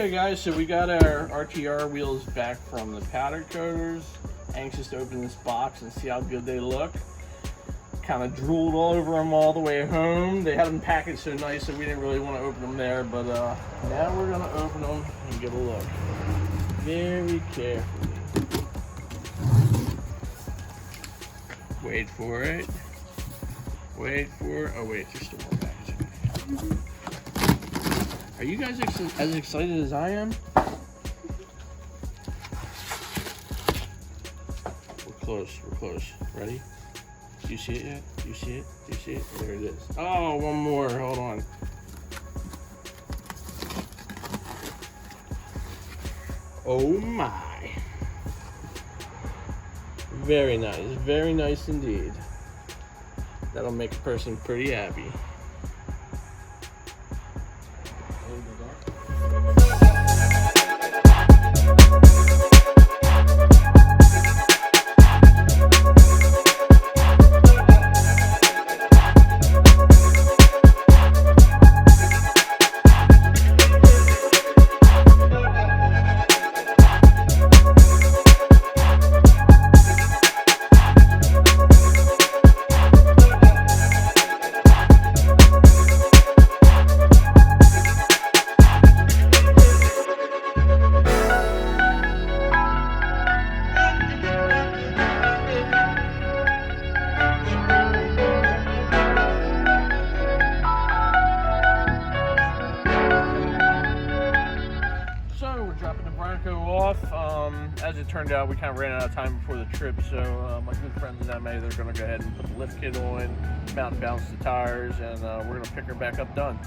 Okay guys, so we got our RTR wheels back from the powder coaters. Anxious to open this box and see how good they look. Kind of drooled all over them all the way home. They had them packaged so nice that we didn't really want to open them there, but now we're gonna open them and get a look. Very carefully. Wait for it. Wait for it. Oh wait, there's still more packaging. Are you guys as excited as I am? We're close, we're close. Ready? Do you see it yet? Do you see it? Do you see it? There it is. Oh, one more, hold on. Oh my. Very nice indeed. That'll make a person pretty happy. Dropping the Bronco off. As it turned out, we kind of ran out of time before the trip, so my good friends in MA, they're going to go ahead and put the lift kit on, mount and balance the tires, and we're going to pick her back up done.